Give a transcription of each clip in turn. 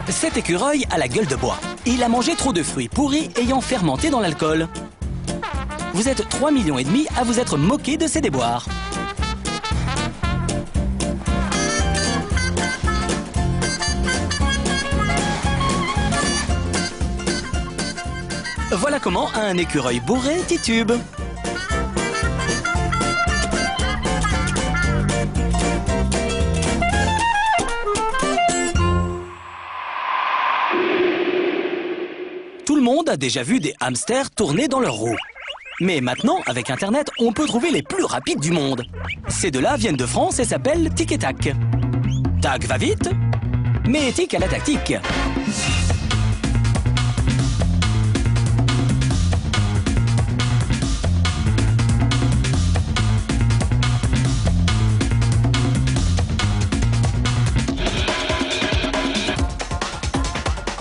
Cet écureuil a la gueule de bois. Il a mangé trop de fruits pourris ayant fermenté dans l'alcool. Vous êtes 3,5 millions à vous être moqué de ses déboires. Voilà comment un écureuil bourré titube. Tout le monde a déjà vu des hamsters tourner dans leur roue. Mais maintenant, avec Internet, on peut trouver les plus rapides du monde. Ces deux-là viennent de France et s'appellent Tic et Tac. Tac va vite, mais Tic a la tactique.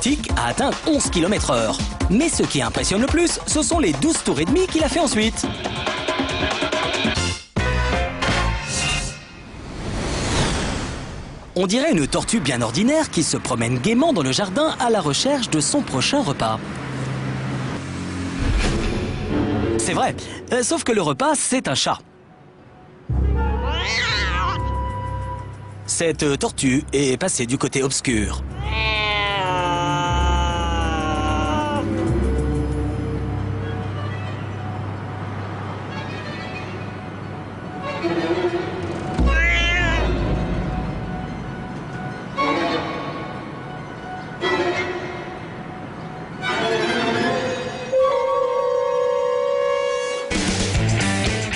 Tic a atteint 11 km/h. Mais ce qui impressionne le plus, ce sont les 12 tours et demi qu'il a fait ensuite. On dirait une tortue bien ordinaire qui se promène gaiement dans le jardin à la recherche de son prochain repas. C'est vrai, sauf que le repas, c'est un chat. Cette tortue est passée du côté obscur.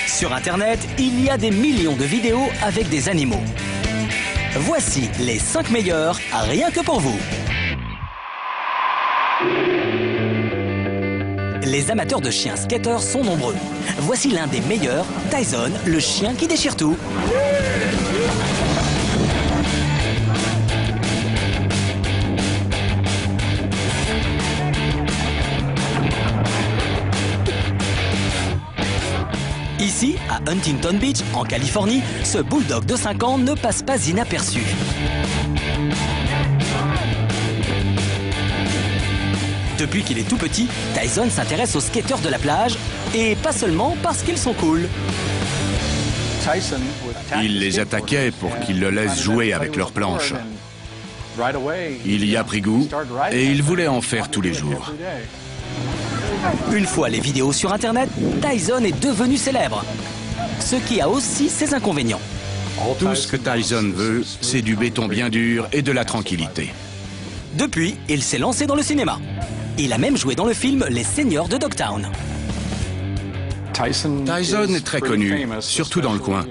Sur Internet, il y a des millions de vidéos avec des animaux. Voici les 5 meilleurs, rien que pour vous. Les amateurs de chiens skateurs sont nombreux. Voici l'un des meilleurs, Tyson, le chien qui déchire tout. Ici, à Huntington Beach, en Californie, ce bulldog de 5 ans ne passe pas inaperçu. Depuis qu'il est tout petit, Tyson s'intéresse aux skateurs de la plage, et pas seulement parce qu'ils sont cool. Il les attaquait pour qu'ils le laissent jouer avec leurs planches. Il y a pris goût et il voulait en faire tous les jours. Une fois les vidéos sur Internet, Tyson est devenu célèbre. Ce qui a aussi ses inconvénients. Tout ce que Tyson veut, c'est du béton bien dur et de la tranquillité. Depuis, il s'est lancé dans le cinéma. Il a même joué dans le film Les Seigneurs de Dogtown. Tyson est très connu, surtout dans le coin.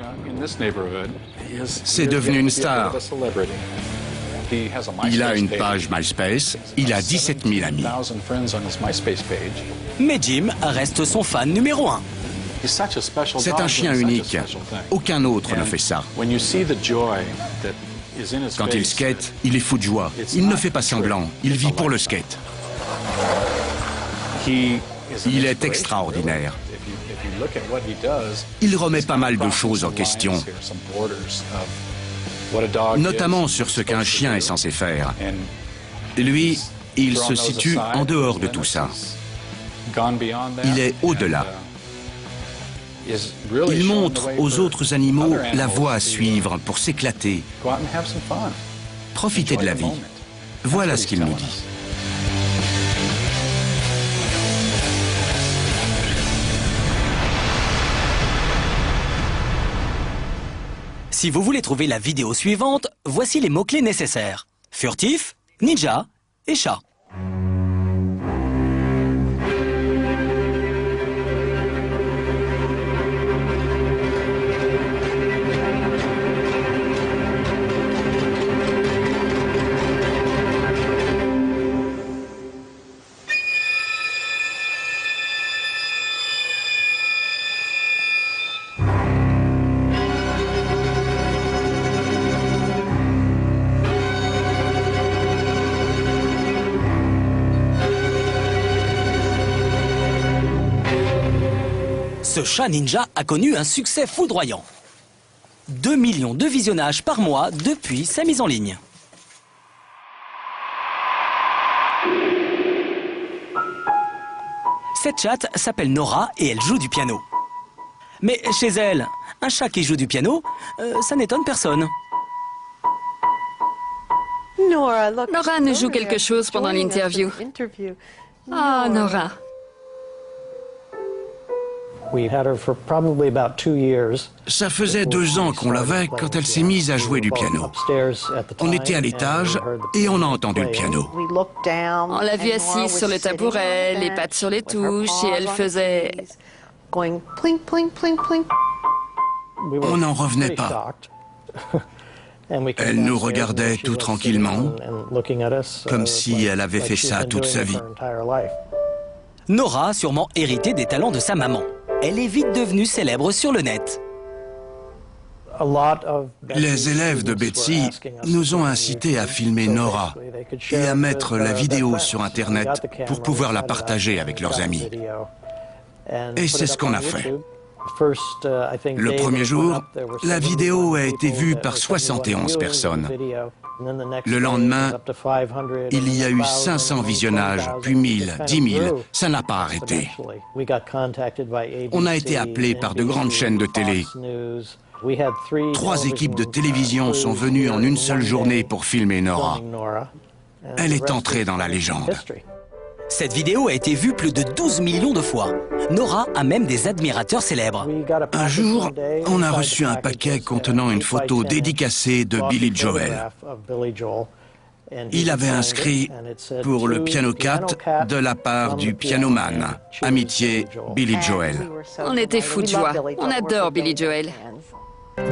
C'est devenu une star. Il a une page MySpace, il a 17 000 amis. Mais Jim reste son fan numéro 1. C'est un chien unique. Aucun autre ne fait ça. Quand il skate, il est fou de joie. Il ne fait pas semblant, il vit pour le skate. Il est extraordinaire. Il remet pas mal de choses en question, notamment sur ce qu'un chien est censé faire. Lui, il se situe en dehors de tout ça. Il est au-delà. Il montre aux autres animaux la voie à suivre pour s'éclater. Profiter de la vie. Voilà ce qu'il nous dit. Si vous voulez trouver la vidéo suivante, voici les mots-clés nécessaires. Furtif, ninja et chat. Ce chat ninja a connu un succès foudroyant. 2 millions de visionnages par mois depuis sa mise en ligne. Cette chatte s'appelle Nora et elle joue du piano. Mais chez elle, un chat qui joue du piano, ça n'étonne personne. Nora nous joue quelque chose pendant l'interview. Ah, Nora. Ça faisait 2 ans qu'on l'avait quand elle s'est mise à jouer du piano. On était à l'étage et on a entendu le piano. On l'a vue assise sur le tabouret, les pattes sur les touches, et elle faisait... On n'en revenait pas. Elle nous regardait tout tranquillement, comme si elle avait fait ça toute sa vie. Nora a sûrement hérité des talents de sa maman. Elle est vite devenue célèbre sur le net. Les élèves de Betsy nous ont incités à filmer Nora et à mettre la vidéo sur Internet pour pouvoir la partager avec leurs amis. Et c'est ce qu'on a fait. Le premier jour, la vidéo a été vue par 71 personnes. Le lendemain, il y a eu 500 visionnages, puis 1000, 10 000. Ça n'a pas arrêté. On a été appelés par de grandes chaînes de télé. 3 équipes de télévision sont venues en une seule journée pour filmer Nora. Elle est entrée dans la légende. Cette vidéo a été vue plus de 12 millions de fois. Nora a même des admirateurs célèbres. Un jour, on a reçu un paquet contenant une photo dédicacée de Billy Joel. Il avait inscrit « Pour le Piano Cat de la part du pianoman. Amitié, Billy Joel ». On était fous de joie. On adore Billy Joel.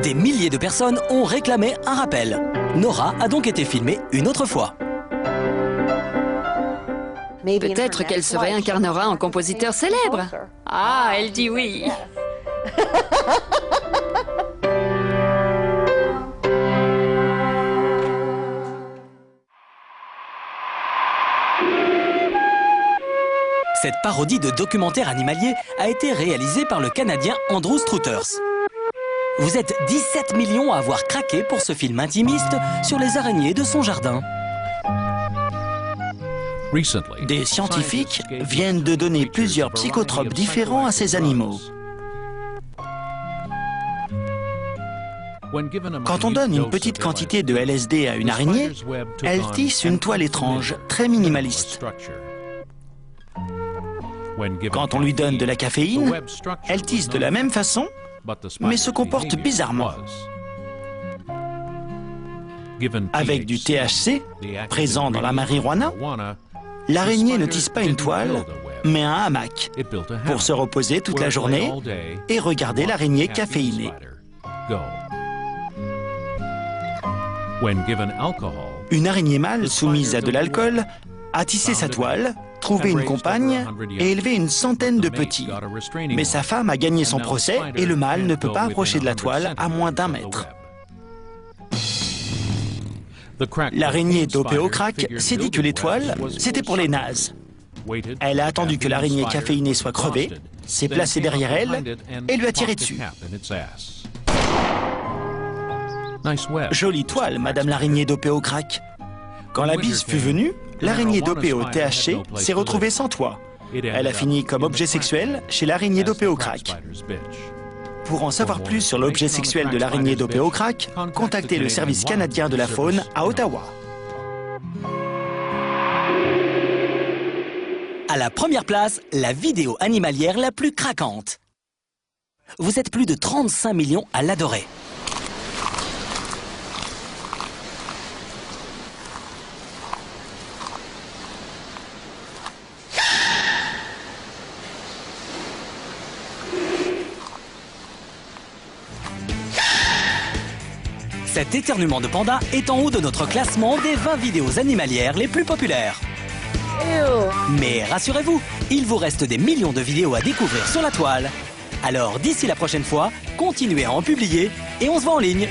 Des milliers de personnes ont réclamé un rappel. Nora a donc été filmée une autre fois. Peut-être qu'elle se réincarnera en compositeur célèbre. Ah, elle dit oui. Cette parodie de documentaire animalier a été réalisée par le Canadien Andrew Struthers. Vous êtes 17 millions à avoir craqué pour ce film intimiste sur les araignées de son jardin. Des scientifiques viennent de donner plusieurs psychotropes différents à ces animaux. Quand on donne une petite quantité de LSD à une araignée, elle tisse une toile étrange, très minimaliste. Quand on lui donne de la caféine, elle tisse de la même façon, mais se comporte bizarrement. Avec du THC, présent dans la marijuana, l'araignée ne tisse pas une toile, mais un hamac, pour se reposer toute la journée et regarder l'araignée caféinée. Une araignée mâle soumise à de l'alcool a tissé sa toile, trouvé une compagne et élevé une centaine de petits. Mais sa femme a gagné son procès et le mâle ne peut pas approcher de la toile à moins d'1 mètre. L'araignée dopée au crack s'est dit que les toiles, c'était pour les nazes. Elle a attendu que l'araignée caféinée soit crevée, s'est placée derrière elle et lui a tiré dessus. Jolie toile, madame l'araignée dopée au crack. Quand la bise fut venue, l'araignée dopée au THC s'est retrouvée sans toit. Elle a fini comme objet sexuel chez l'araignée dopée au crack. Pour en savoir plus sur l'objet sexuel de l'araignée dopée au crack, contactez le service canadien de la faune à Ottawa. À la première place, la vidéo animalière la plus craquante. Vous êtes plus de 35 millions à l'adorer. Cet éternuement de panda est en haut de notre classement des 20 vidéos animalières les plus populaires. Mais rassurez-vous, il vous reste des millions de vidéos à découvrir sur la toile. Alors d'ici la prochaine fois, continuez à en publier et on se voit en ligne.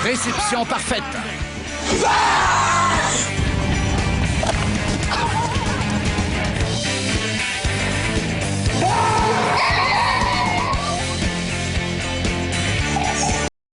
Réception parfaite.